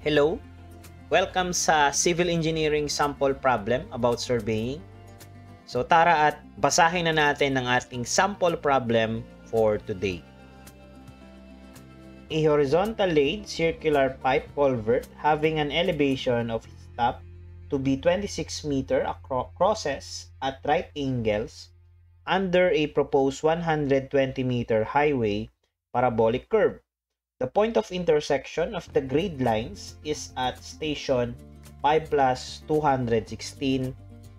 Hello! Welcome sa Civil Engineering Sample Problem about Surveying. So tara at basahin na natin ang ating sample problem for today. A horizontal laid circular pipe culvert having an elevation of its top to be 26 meter crosses at right angles under a proposed 120 meter highway parabolic curve. The point of intersection of the grade lines is at station 5 plus 216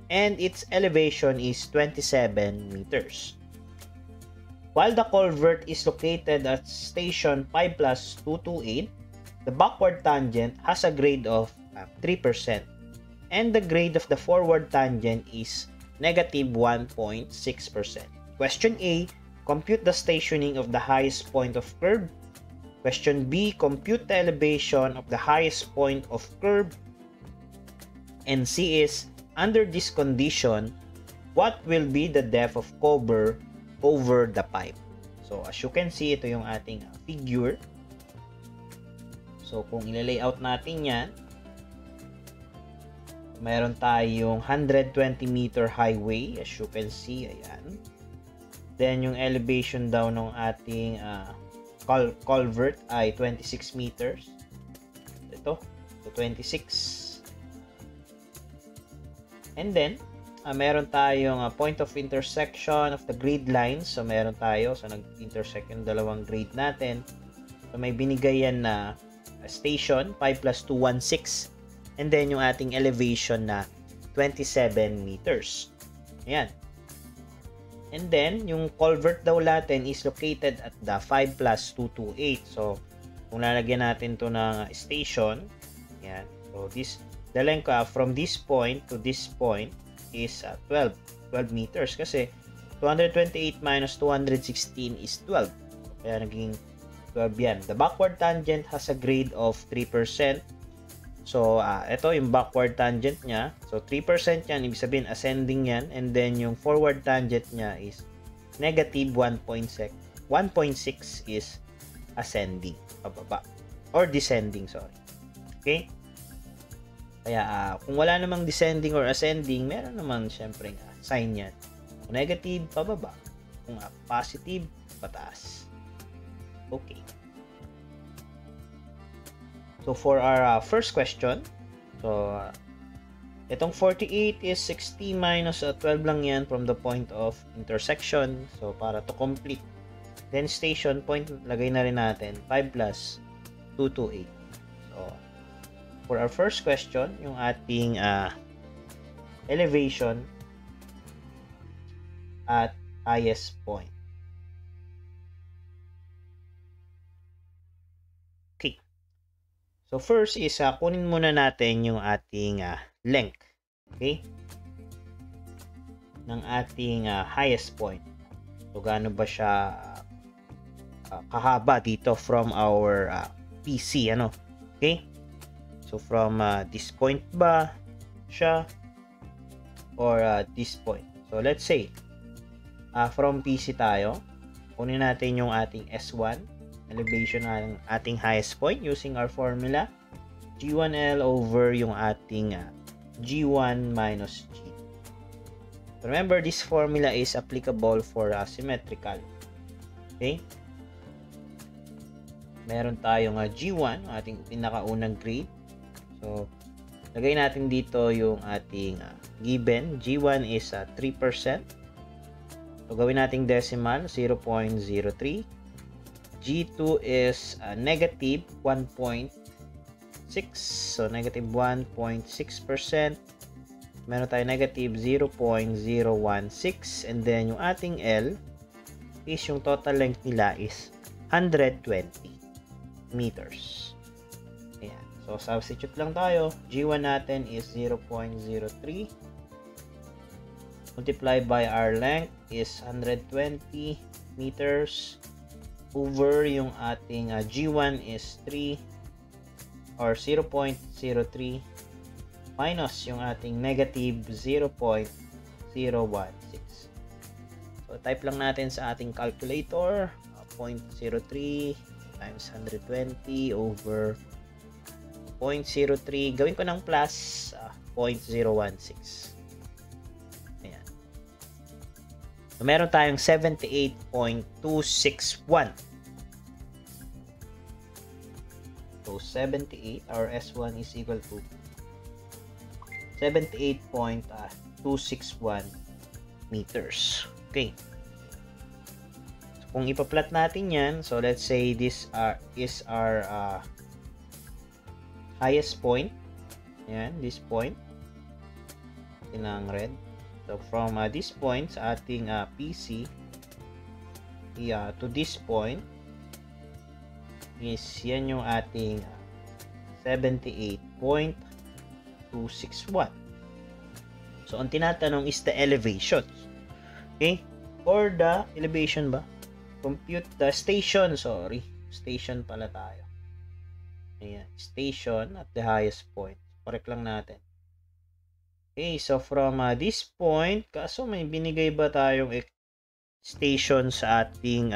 and its elevation is 27 meters. While the culvert is located at station 5 plus 228, the backward tangent has a grade of 3% and the grade of the forward tangent is negative 1.6%. Question A, compute the stationing of the highest point of curve. Question B, compute the elevation of the highest point of curve. And C is, under this condition, what will be the depth of cover over the pipe? So, as you can see, ito yung ating figure. So, kung ilalayout natin yan, meron tayong 120 meter highway, as you can see, ayan. Then, yung elevation daw ng ating culvert ay 26 meters. Ito, so 26. And then, meron tayong point of intersection of the grade lines. So, meron tayo. So, nag-intersect yung dalawang grade natin. So, may binigay yan na station, 5 plus 216. And then, yung ating elevation na 27 meters. Ayan. And then, yung culvert daw natin is located at the 5 plus 228. So, kung lalagyan natin to ng station, yan. So, the length from this point to this point is 12 meters. Kasi, 228 minus 216 is 12. So, kaya naging 12 yan. The backward tangent has a grade of 3%. So, ito yung backward tangent niya. So, 3% yan. Ibig sabihin, ascending yan. And then, yung forward tangent niya is negative 1.6 is ascending. Pababa. Or descending, sorry. Okay? Kaya, kung wala namang descending or ascending, meron naman, syempre, sign yan. Kung negative, pababa. Kung positive, pataas. Okay. So, for our first question, so, itong 48 is 60 minus 12 lang yan from the point of intersection. So, para to complete. Then, station point, lagay na rin natin 5 plus 228. So, for our first question, yung ating elevation at highest point. Okay. So, first is, kunin muna natin yung ating length. Okay? Ng ating highest point. So, gaano ba siya kahaba dito from our PC, ano? Okay? So, from this point ba siya or this point? So, let's say, from PC tayo, kunin natin yung ating S1, elevation ng ating highest point using our formula, G1L over yung ating G1 minus G. Remember, this formula is applicable for symmetrical. Okay? Meron tayong G1, ating pinakaunang grade. So, lagay natin dito yung ating given. G1 is 3%. So, gawin nating decimal, 0.03. G2 is negative 1.6. So, negative 1.6%. Meron tayo negative 0.016. And then, yung ating L is yung total length nila is 120 meters. Ayan. So, substitute lang tayo. G1 natin is 0.03. Multiply by our length is 120 meters. Over yung ating G1 is 3 or 0.03 minus yung ating negative 0.016. So, type lang natin sa ating calculator, 0.03 times 120 over 0.03. Gawin ko ng plus 0.016. Ayan. So, meron tayong 78.261. So, 78, our S1 is equal to 78.261 meters. Okay. So, kung ipa-plot natin yan, so let's say this is our highest point. Yan, this point. Tinang red. So, from this point sa ating PC to this point is yan yung ating 78.261. So, ang tinatanong is the elevation. Okay? Or the elevation ba? Compute the station. Sorry. Station pala tayo. Ayan. Station at the highest point. Correct lang natin. Okay. So, from this point, kaso may binigay ba tayong station sa ating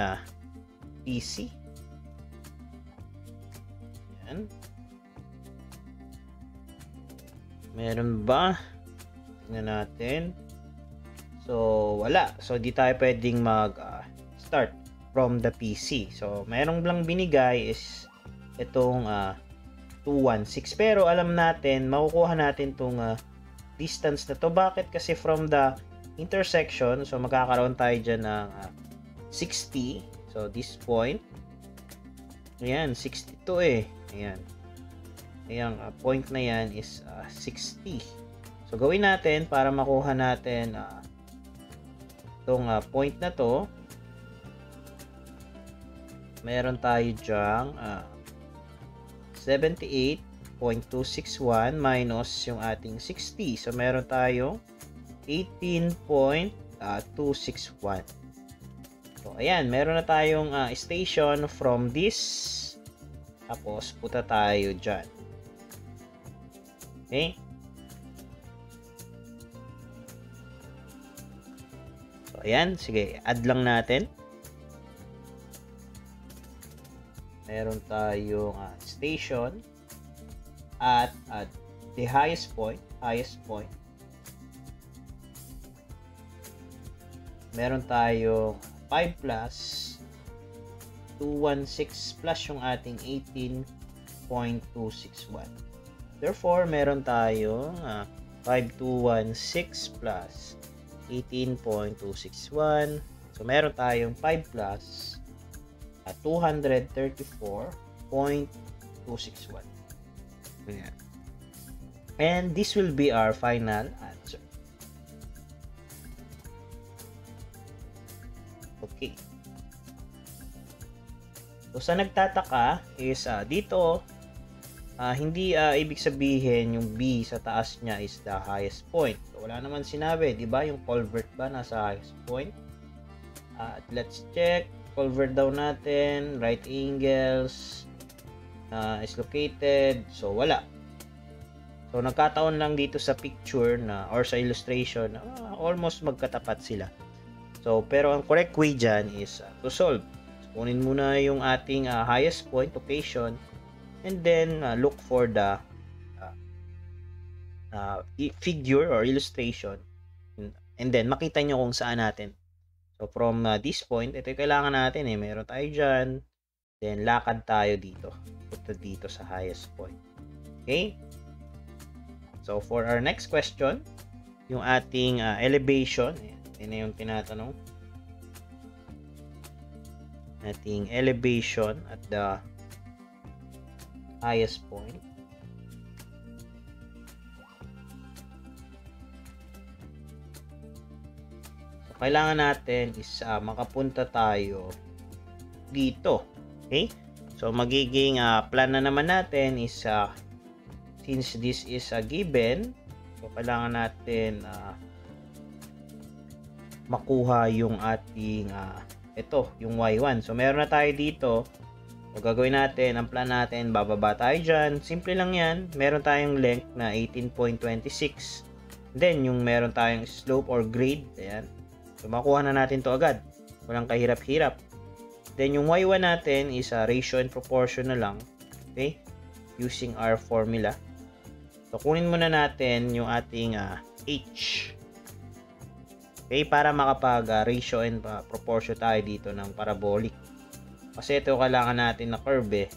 PC? Ayan. Meron ba? Tingnan natin. So, wala. So, di tayo pwedeng start from the PC. So, merong lang binigay is itong 216. Pero alam natin, makukuha natin itong distance na to. Bakit? Kasi from the intersection, so magkakaroon tayo dyan ng 60. So, this point. Ayan, 62 eh. Ayan. Ayan, point na yan is 60. So, gawin natin para makuha natin itong point na to. Meron tayo dyang 78.261 minus yung ating 60. So, meron tayong 18.261. So, ayan. Meron na tayong station from this. Tapos, puta tayo dyan. Okay? So, ayan. Sige, add lang natin. Meron tayong station at the highest point. Meron tayong 5 plus 216 plus yung ating 18.261. Therefore, meron tayong 5216 plus 18.261. So, meron tayong 5 plus 234.261. Ayan. And this will be our final answer. Okay. So, sa nagtataka is dito, hindi ibig sabihin yung B sa taas niya is the highest point. So, wala naman sinabi, di ba? Yung culvert ba nasa highest point? Let's check. Culvert daw natin, right angles is located. So, wala. So, nagkataon lang dito sa picture na or sa illustration, almost magkatapat sila. So, pero ang correct way dyan is to solve. Kunin muna yung ating highest point location and then look for the figure or illustration and then makita nyo kung saan natin. So from this point, ito yung kailangan natin meron tayo dyan, then lakad tayo dito, punta dito sa highest point. Okay, so for our next question, yung ating elevation, yun na yung tinatanong. Ating elevation at the highest point. So, kailangan natin is makapunta tayo dito. Okay? So, magiging plan na naman natin is since this is a given, so kailangan natin makuha yung ating ito, yung Y1. So, meron na tayo dito. So, gagawin natin, ang plan natin, bababa tayo dyan. Simple lang yan. Meron tayong length na 18.26. Then, yung meron tayong slope or grade. Ayan. So, makuha na natin to agad. Walang kahirap-hirap. Then, yung Y1 natin is ratio and proportion na lang. Okay? using our formula. So, kunin muna natin yung ating H. Okay, para makapag-ratio and proportion tayo dito ng parabolic. Kasi ito kailangan natin na curve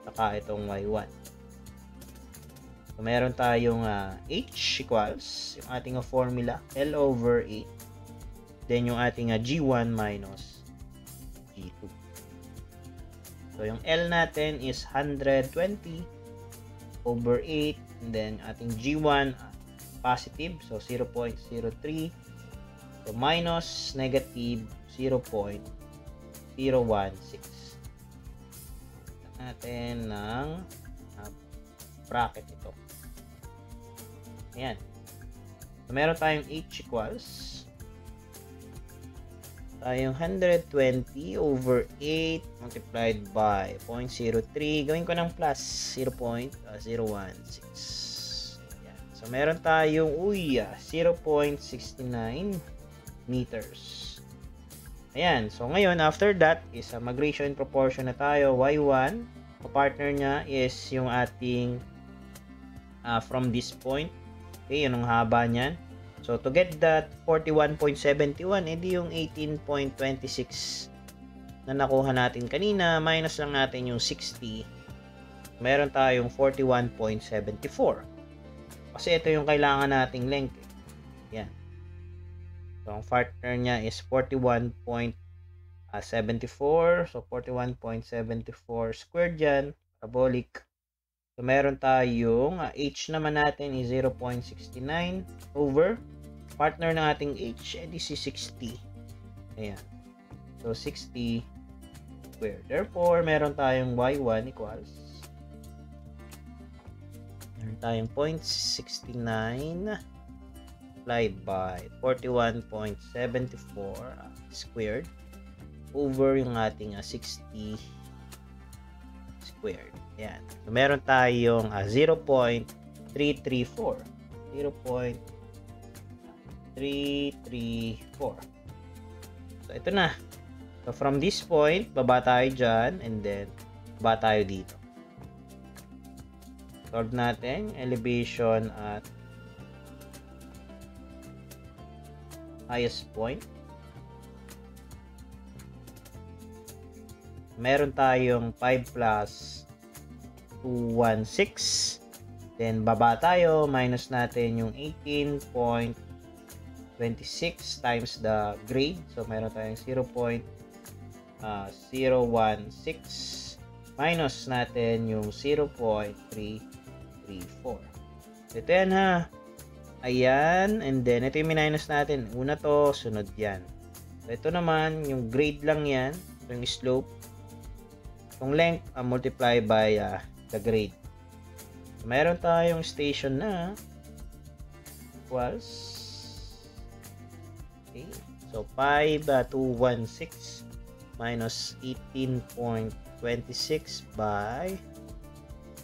saka itong y1. So, meron tayong H equals yung ating formula, L over 8. Then, yung ating G1 minus G2. So, yung L natin is 120 over 8. And then, ating G1 positive. So, 0.03. So, minus negative 0.016. Natin ng bracket ito. Ayan. So, meron tayong H equals tayong 120 over 8 multiplied by 0.03. Gawin ko ng plus 0.016. Ayan. So, meron tayong 0.69 meters. Ayan. So, ngayon, after that, is mag-ratio and proportion na tayo. Y1, partner niya is yung ating from this point. Okay, yun ang haba niyan. So, to get that 41.71, edi yung 18.26 na nakuha natin kanina, minus lang natin yung 60. Meron tayong 41.74. Kasi ito yung kailangan nating length. Yan. So, ang partner niya is 41.74. So, 41.74 squared dyan. Parabolic. So, meron tayong H naman natin is 0.69 over partner ng ating H, edi si 60. Ayan. So, 60 squared. Therefore, meron tayong Y1 equals meron tayong 0.69 multiplied by 41.74 squared over yung ating 60 squared. Ayan. So, meron tayong 0.334. 0.334. So, ito na. So, from this point, baba tayo dyan, and then, baba tayo dito. Solve natin, elevation at highest point. Meron tayong 5 plus 216. Then, baba tayo, minus natin yung 18.26 times the grade. So, meron tayong 0.016 minus natin yung 0.334. Ito yan ha. Ayan. And then, ito yung minus natin. Una to, sunod yan. So, ito naman, yung grade lang yan. Yung slope. Yung length, multiply by the grade. So, meron tayong station na equals okay. So, 5,216 minus 18.26 by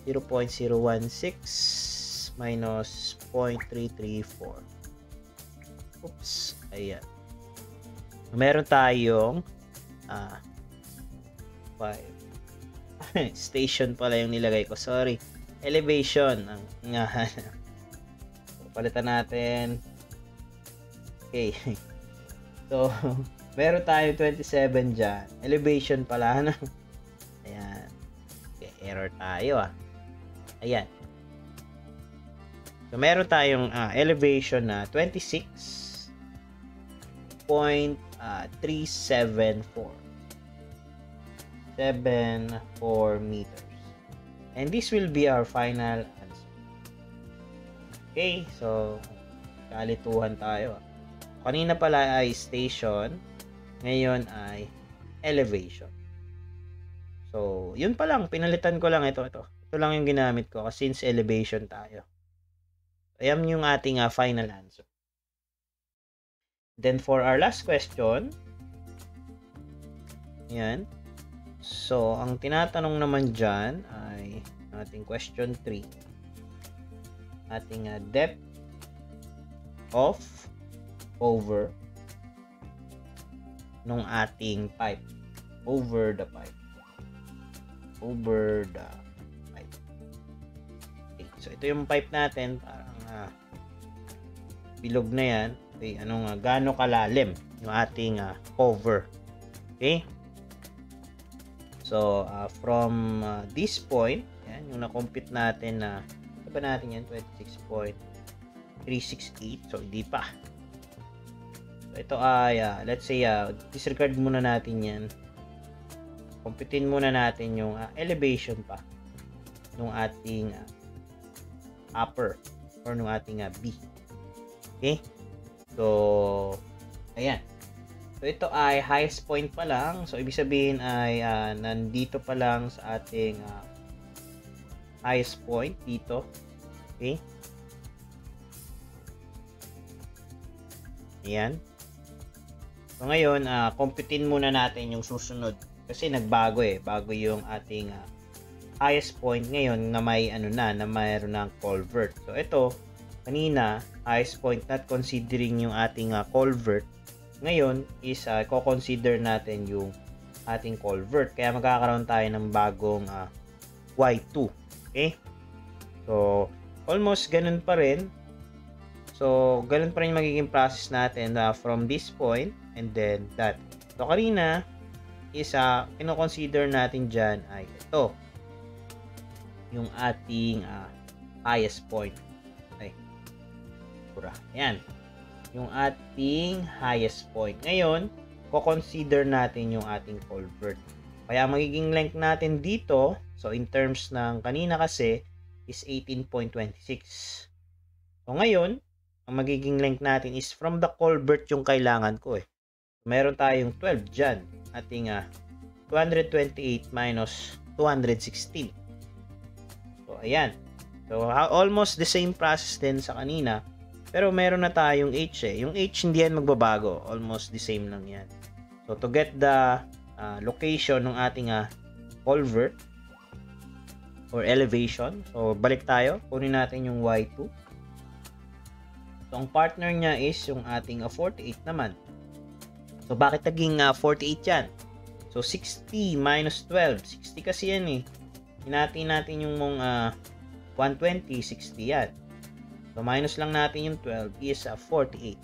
0.016 minus 0.334. Oops. Ayan. Meron tayong 5. Station pala yung nilagay ko. Sorry. Elevation. Palitan natin. Okay. So, meron tayo 27 dyan. Elevation pala. Ayan. Okay, error tayo Ayan. So, meron tayong elevation na 26.374. 74 meters. And this will be our final answer. Okay, so kalituhan tayo. Kanina pala ay station, ngayon ay elevation. So, yun pa lang, pinalitan ko lang ito. Ito lang yung ginamit ko kasi since elevation tayo. Ayan yung ating final answer. Then for our last question, yan. So, ang tinatanong naman dyan ay ating question 3. Ating depth of over nung ating pipe. Over the pipe. Over the pipe. So, ito yung pipe natin. Parang bilog na yan. Okay, gaano kalalim yung ating cover. Okay? So, from this point, yan, yung na-compute natin na, ba natin yan? 26.368. So, hindi pa. So, ito ay, let's say, disregard muna natin yan. Computein muna natin yung elevation pa ng ating upper or ng ating B. Okay? So, ayan. So, ito ay highest point pa lang. So, ibig sabihin ay nandito pa lang sa ating highest point dito. Okay? Ayan. So, ngayon, computein muna natin yung susunod. Kasi nagbago bago yung ating highest point ngayon na may na mayroon ng culvert. So ito kanina highest point not considering yung ating culvert. Ngayon is ko-consider natin yung ating culvert. Kaya magkakaroon tayo ng bagong Y2. Okay? So almost ganun pa rin. So ganun pa rin magiging process natin from this point and then that. So kanina is kino-consider natin dyan ay ito yung ating highest point. Okay. Pura. Yan. Yung ating highest point. Ngayon, ko-consider natin yung ating culvert. Kaya magiging length natin dito, so in terms ng kanina kasi, is 18.26. So ngayon, ang magiging length natin is from the culvert yung kailangan ko Meron tayong 12 dyan. Ating 228 minus 216. So, ayan. So, almost the same process din sa kanina. Pero meron na tayong H Yung H hindi yan magbabago. Almost the same lang yan. So, to get the location ng ating culvert or elevation. So, balik tayo. Kunin natin yung Y2. So, ang partner niya is yung ating 48 naman. So, bakit naging 48 yan? So, 60 minus 12. 60 kasi yan Hinati natin yung mong 120, 60 yan. So, minus lang natin yung 12 is 48.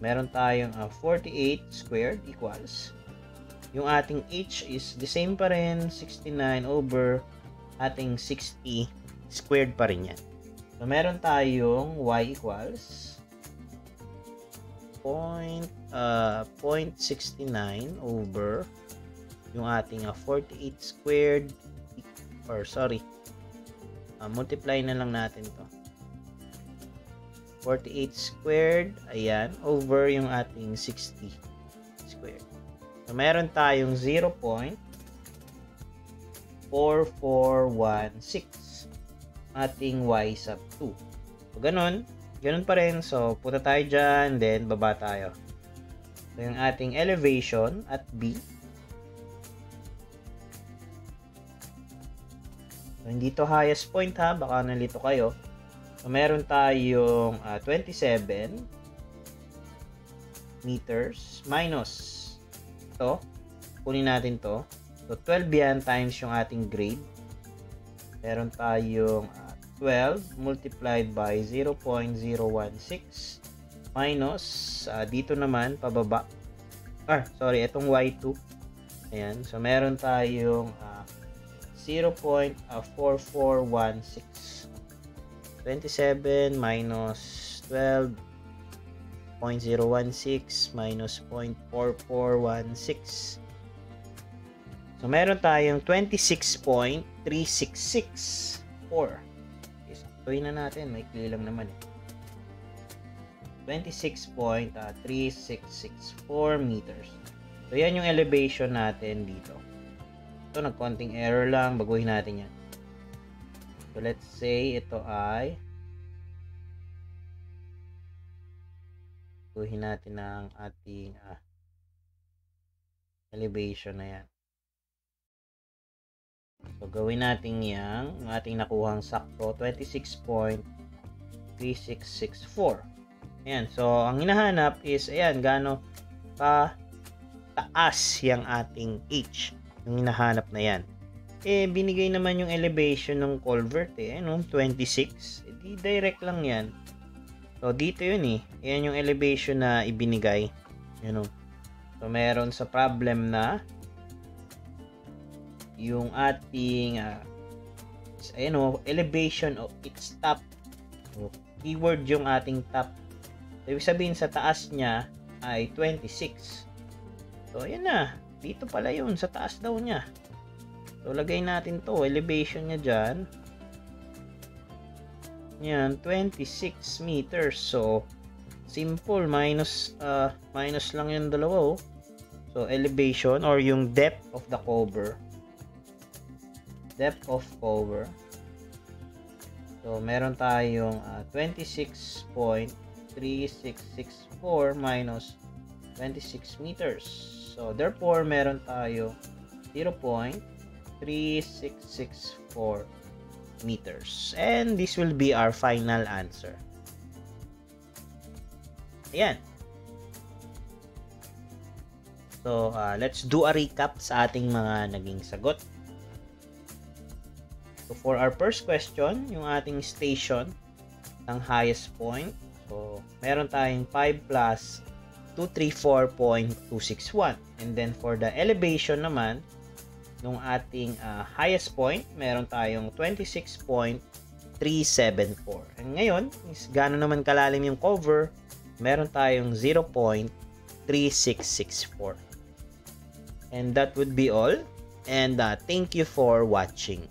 Meron tayong 48 squared equals. Yung ating H is the same pa rin, 69 over ating 60 squared pa rin yan. So, meron tayong Y equals 0.69 over yung ating 48 squared multiply na lang natin to 48 squared ayan over yung ating 60 squared. So meron tayong 0.4416 ating y sub 2. So ganun pa rin. So punta tayo dyan, then baba tayo. So yung ating elevation at B. So hindi to highest point baka nalito kayo. So meron tayong 27 meters minus to. Kunin natin to. So 12 yan times yung ating grade. Meron tayong 12 multiplied by 0.016 minus dito naman pababa. Itong Y2. Ayan. So meron tayong 0.4416. 27 minus 12.016 minus 0.4416. So meron tayong 26.3664. Okay, saktuhin na natin, may clear lang naman 26.3664 meters. So yan yung elevation natin dito. So nagkonting error lang, baguhin natin yan. So let's say ito ay baguhin natin ng ating elevation na yan. So gawin natin yung ating nakuhang sakto 26.3664. Ayan, so ang hinahanap is ayan, gaano ka taas yung ating H, yung hinahanap na yan. binigay naman yung elevation ng culvert ano, 26. Di direct lang yan. So, dito yun Yan yung elevation na ibinigay. So, meron sa problem na yung ating elevation of its top. So, keyword yung ating top. So, ibig sabihin sa taas niya ay 26. So, ayan na. Dito pala yun. Sa taas daw niya. So, lagay natin to. Elevation niya dyan. Yan. 26 meters. So, simple. Minus lang yung dalawa. So, elevation or yung depth of the cover. Depth of cover. So, meron tayong 26.3664 minus 26 meters. So, therefore, meron tayo 0.3664 meters. And this will be our final answer. Ayan. So, let's do a recap sa ating mga naging sagot. So, for our first question, yung ating station ng highest point. So, meron tayong 5 plus 234.261. And then, for the elevation naman, nung ating highest point, meron tayong 26.374. And ngayon, gaano naman kalalim yung cover, meron tayong 0.3664. And that would be all. And thank you for watching.